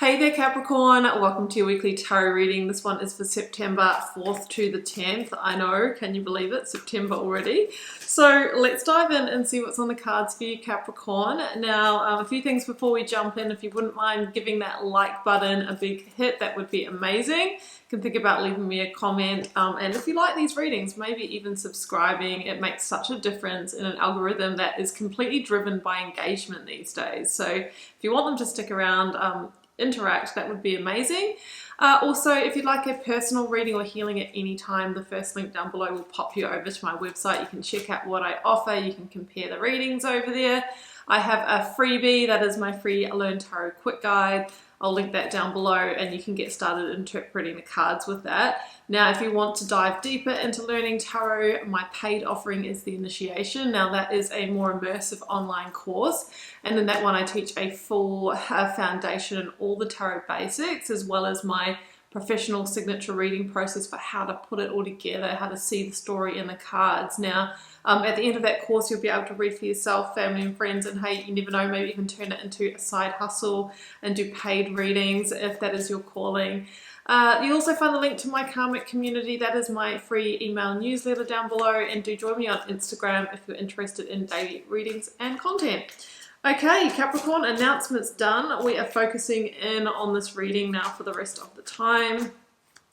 Hey there Capricorn, welcome to your weekly tarot reading. This one is for September 4th to the 10th. I know, can you believe it? September already. So let's dive in and see what's on the cards for you Capricorn. Now, a few things before we jump in. If you wouldn't mind giving that like button a big hit, that would be amazing. You can think about leaving me a comment. And if you like these readings, maybe even subscribing. It makes such a difference in an algorithm that is completely driven by engagement these days. So if you want them to stick around, interact, that would be amazing. Also, if you'd like a personal reading or healing at any time, the first link down below will pop you over to my website. You can check out what I offer. You can compare the readings over there. I have a freebie, that is my free Learn Tarot Quick Guide. I'll link that down below and you can get started interpreting the cards with that. Now, if you want to dive deeper into learning tarot, my paid offering is the Initiation. Now, that is a more immersive online course. And in that one, I teach a full foundation in all the tarot basics, as well as my professional signature reading process for how to put it all together, how to see the story in the cards. Now, at the end of that course, you'll be able to read for yourself, family and friends, and hey, you never know, maybe even turn it into a side hustle and do paid readings if that is your calling. You'll also find the link to my karmic community. That is my free email newsletter down below, and do join me on Instagram if you're interested in daily readings and content. Okay, Capricorn, announcements done. We are focusing in on this reading now for the rest of the time,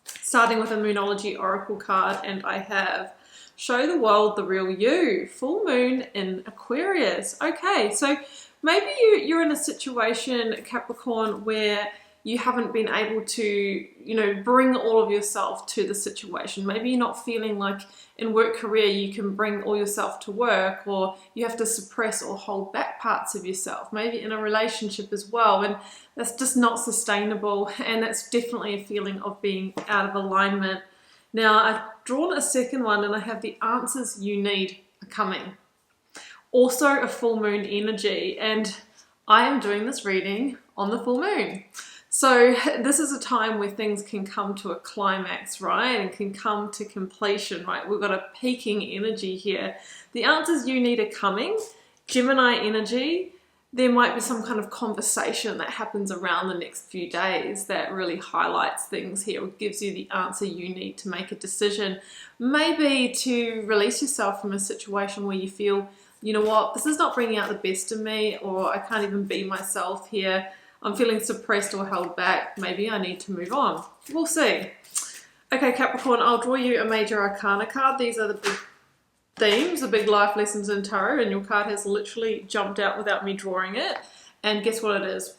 starting with a Moonology Oracle card, and I have Show the World the Real You, full moon in Aquarius. Okay, so maybe you're in a situation, Capricorn, where you haven't been able to, bring all of yourself to the situation. Maybe you're not feeling like in work career you can bring all yourself to work, or you have to suppress or hold back parts of yourself. Maybe in a relationship as well, and that's just not sustainable, and that's definitely a feeling of being out of alignment. Now, I've drawn a second one and I have the answers you need are coming. Also a full moon energy, and I am doing this reading on the full moon. So this is a time where things can come to a climax, right? And can come to completion, right? We've got a peaking energy here. The answers you need are coming. Gemini energy. There might be some kind of conversation that happens around the next few days that really highlights things here, or gives you the answer you need to make a decision. Maybe to release yourself from a situation where you feel, you know what, this is not bringing out the best in me, or I can't even be myself here. I'm feeling suppressed or held back. Maybe I need to move on. We'll see. Okay, Capricorn, I'll draw you a Major Arcana card. These are the big themes, the big life lessons in tarot, and your card has literally jumped out without me drawing it. And guess what it is?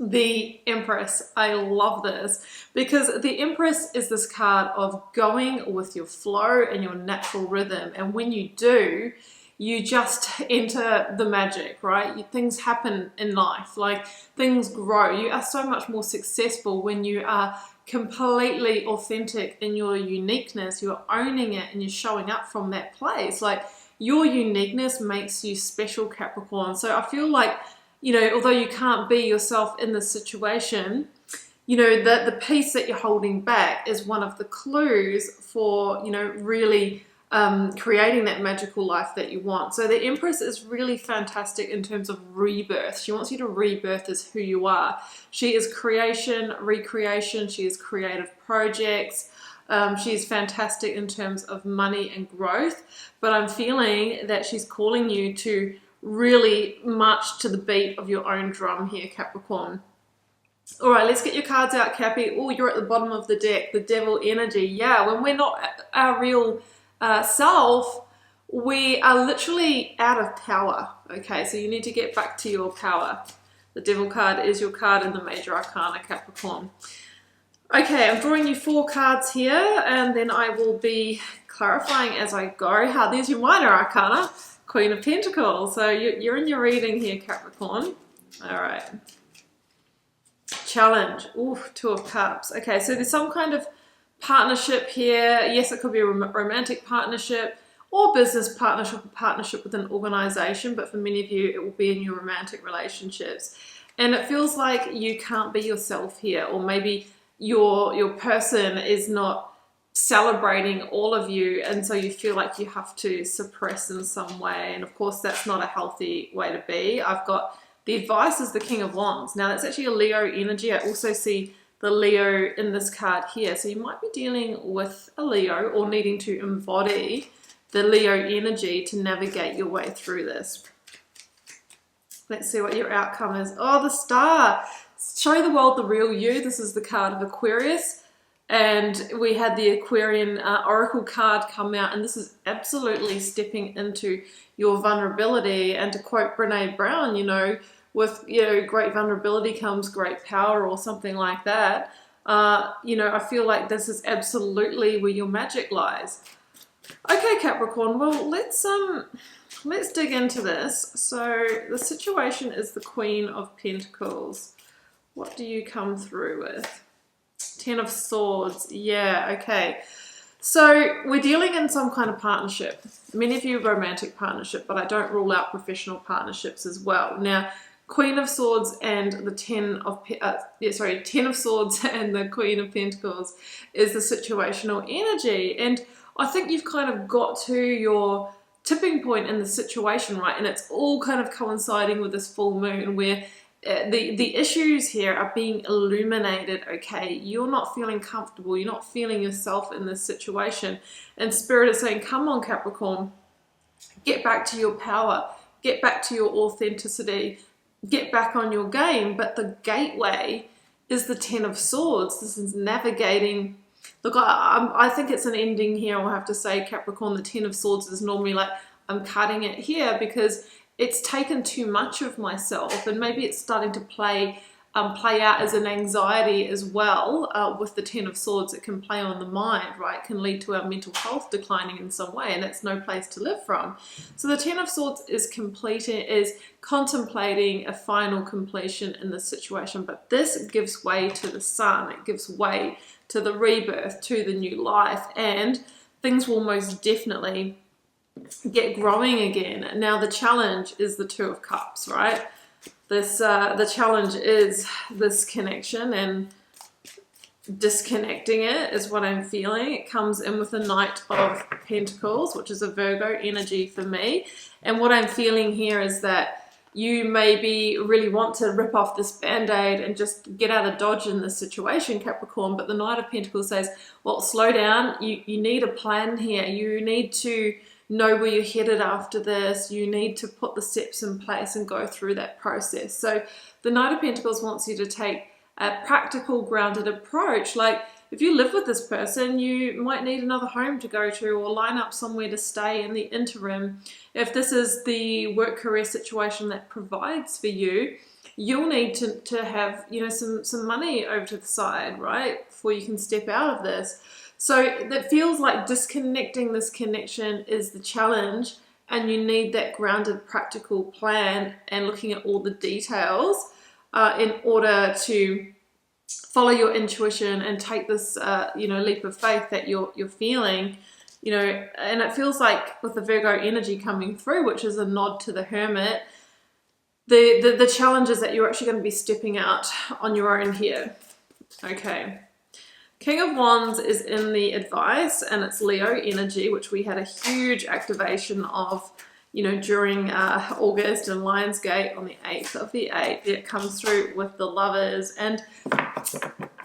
The Empress. I love this because the Empress is this card of going with your flow and your natural rhythm. And when you do, you just enter the magic, right? Things happen in life, like things grow. You are so much more successful when you are completely authentic in your uniqueness. You're owning it and you're showing up from that place. Like, your uniqueness makes you special, Capricorn. So I feel like, although you can't be yourself in this situation, that the piece that you're holding back is one of the clues for, really creating that magical life that you want. So the Empress is really fantastic in terms of rebirth. She wants you to rebirth as who you are. She is creation, recreation. She is creative projects. She is fantastic in terms of money and growth. But I'm feeling that she's calling you to really march to the beat of your own drum here, Capricorn. All right, let's get your cards out, Cappy. Oh, you're at the bottom of the deck. The Devil energy. Yeah, when we're not our real self, we are literally out of power. Okay, so you need to get back to your power. The Devil card is your card in the Major Arcana, Capricorn. Okay, I'm drawing you 4 cards here, and then I will be clarifying as I go. There's your Minor Arcana, Queen of Pentacles. So you're in your reading here, Capricorn. All right. Challenge. Ooh, 2 of Cups. Okay, so there's some kind of partnership here. Yes, it could be a romantic partnership or business partnership, or partnership with an organization, but for many of you it will be in your romantic relationships. And it feels like you can't be yourself here, or maybe your person is not celebrating all of you, and so you feel like you have to suppress in some way. And of course that's not a healthy way to be. I've got The advice is the King of Wands. Now that's actually a Leo energy. I also see the Leo in this card here. So you might be dealing with a Leo or needing to embody the Leo energy to navigate your way through this. Let's see what your outcome is. Oh, the Star. Show the world the real you. This is the card of Aquarius. And we had the Aquarian Oracle card come out, and this is absolutely stepping into your vulnerability. And to quote Brene Brown, you know, with, you know, great vulnerability comes great power, or something like that. You know, I feel like this is absolutely where your magic lies. Okay, Capricorn, well, let's dig into this. So the situation is the Queen of Pentacles. What do you come through with? Ten of Swords. Yeah, okay. So we're dealing in some kind of partnership. Many of you romantic partnership, but I don't rule out professional partnerships as well. Now, Queen of Swords and the Ten of Swords and the Queen of Pentacles is the situational energy. And I think you've kind of got to your tipping point in the situation, right? And it's all kind of coinciding with this full moon where the issues here are being illuminated, okay? You're not feeling comfortable. You're not feeling yourself in this situation. And Spirit is saying, come on, Capricorn, get back to your power. Get back to your authenticity. Get back on your game. But the gateway is the Ten of Swords. This is navigating. Look, I think it's an ending here, I'll have to say, Capricorn. The Ten of Swords is normally like, I'm cutting it here because it's taken too much of myself, and maybe it's starting to play out as an anxiety as well. With the Ten of Swords, it can play on the mind, right? It can lead to our mental health declining in some way, and that's no place to live from. So the Ten of Swords is contemplating a final completion in this situation, but this gives way to the Sun. It gives way to the rebirth, to the new life, and things will most definitely get growing again. Now the challenge is the Two of Cups, right? The challenge is this connection, and disconnecting it is what I'm feeling. It comes in with the Knight of Pentacles, which is a Virgo energy for me. And what I'm feeling here is that you maybe really want to rip off this band-aid and just get out of dodge in this situation, Capricorn. But the Knight of Pentacles says, well, slow down. You need a plan here. You need to know where you're headed after this. You need to put the steps in place and go through that process. So the Knight of Pentacles wants you to take a practical, grounded approach. Like, if you live with this person, you might need another home to go to, or line up somewhere to stay in the interim. If this is the work career situation that provides for you, you'll need to have, you know, some money over to the side, right, before you can step out of this. So that feels like disconnecting this connection is the challenge, and you need that grounded, practical plan and looking at all the details in order to follow your intuition and take this, you know, leap of faith that you're feeling, you know. And it feels like with the Virgo energy coming through, which is a nod to the Hermit, the challenge is that you're actually going to be stepping out on your own here. Okay. King of Wands is in the advice, and it's Leo energy, which we had a huge activation of, you know, during August and Lionsgate on the 8th of the 8th. It comes through with the Lovers. And,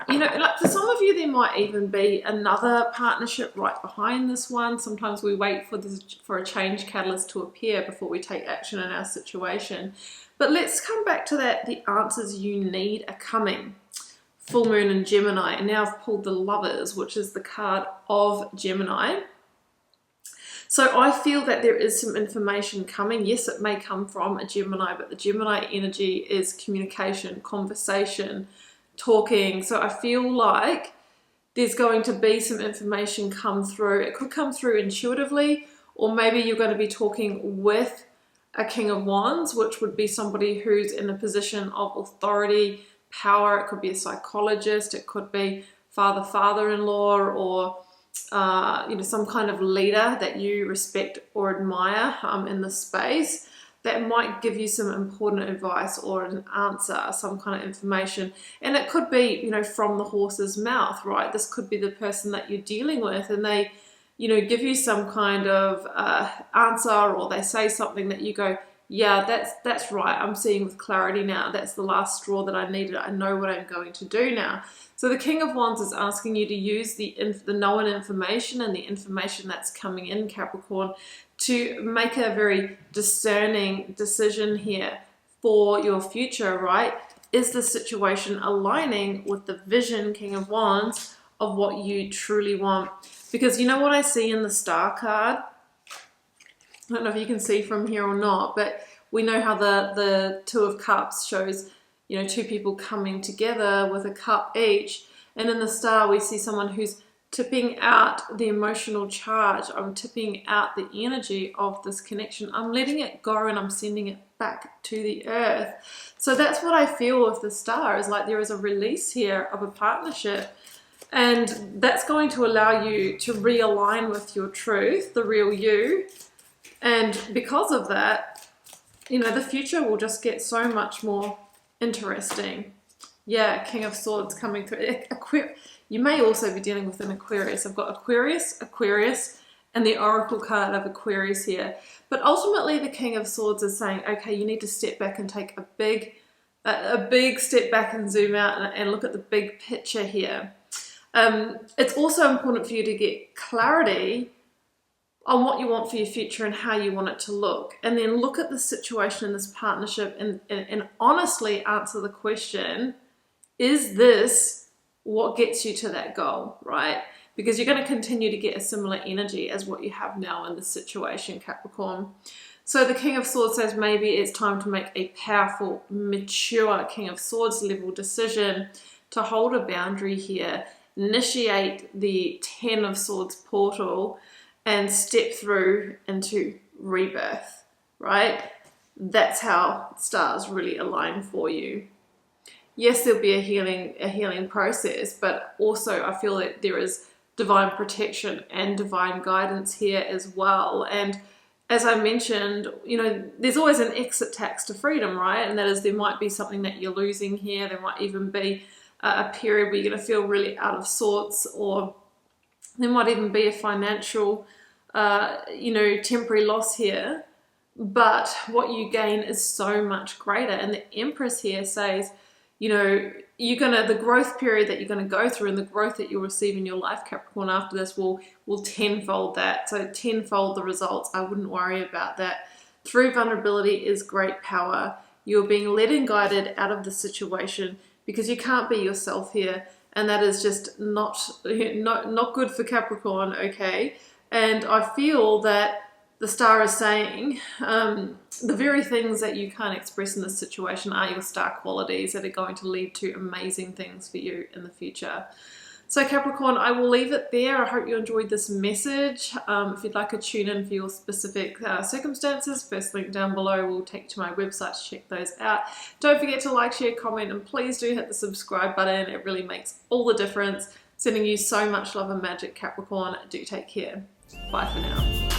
you know, like for some of you, there might even be another partnership right behind this one. Sometimes we wait for a change catalyst to appear before we take action in our situation. But let's come back to that. The answers you need are coming. Full moon in Gemini, and now I've pulled the Lovers, which is the card of Gemini. So I feel that there is some information coming. Yes, it may come from a Gemini, but the Gemini energy is communication, conversation, talking. So I feel like there's going to be some information come through. It could come through intuitively, or maybe you're going to be talking with a King of Wands, which would be somebody who's in a position of authority, power. It could be a psychologist, it could be father-in-law, or you know, some kind of leader that you respect or admire in the space that might give you some important advice or an answer, some kind of information. And it could be, you know, from the horse's mouth, right? This could be the person that you're dealing with, and they, you know, give you some kind of answer, or they say something that you go, yeah, that's right. I'm seeing with clarity now. That's the last straw that I needed. I know what I'm going to do now. So the King of Wands is asking you to use the known information and the information that's coming in, Capricorn, to make a very discerning decision here for your future, right? Is the situation aligning with the vision, King of Wands, of what you truly want? Because you know what I see in the Star card? I don't know if you can see from here or not, but we know how the Two of Cups shows, you know, two people coming together with a cup each. And in the Star, we see someone who's tipping out the emotional charge. I'm tipping out the energy of this connection. I'm letting it go and I'm sending it back to the earth. So that's what I feel with the Star, is like there is a release here of a partnership. And that's going to allow you to realign with your truth, the real you. And because of that, you know, the future will just get so much more interesting. Yeah, King of Swords coming through. You may also be dealing with an Aquarius. I've got Aquarius, and the Oracle card of Aquarius here. But ultimately, the King of Swords is saying, okay, you need to step back and take a big step back and zoom out and look at the big picture here. It's also important for you to get clarity on what you want for your future and how you want it to look. And then look at the situation in this partnership and honestly answer the question, is this what gets you to that goal, right? Because you're going to continue to get a similar energy as what you have now in this situation, Capricorn. So the King of Swords says maybe it's time to make a powerful, mature King of Swords level decision to hold a boundary here, initiate the Ten of Swords portal, and step through into rebirth, right? That's how stars really align for you. Yes, there'll be a healing process, but also I feel that there is divine protection and divine guidance here as well. And as I mentioned, you know, there's always an exit tax to freedom, right? And that is, there might be something that you're losing here. There might even be a period where you're going to feel really out of sorts, or there might even be a financial, you know, temporary loss here. But what you gain is so much greater. And the Empress here says, you know, the growth period that you're going to go through and the growth that you'll receive in your life, Capricorn, after this will tenfold that. So tenfold the results. I wouldn't worry about that. Through vulnerability is great power. You're being led and guided out of the situation because you can't be yourself here. And that is just not good for Capricorn, okay? And I feel that the Star is saying the very things that you can't express in this situation are your star qualities that are going to lead to amazing things for you in the future. So Capricorn, I will leave it there. I hope you enjoyed this message. If you'd like to tune in for your specific circumstances, first link down below will take you to my website to check those out. Don't forget to like, share, comment, and please do hit the subscribe button. It really makes all the difference. Sending you so much love and magic, Capricorn. Do take care. Bye for now.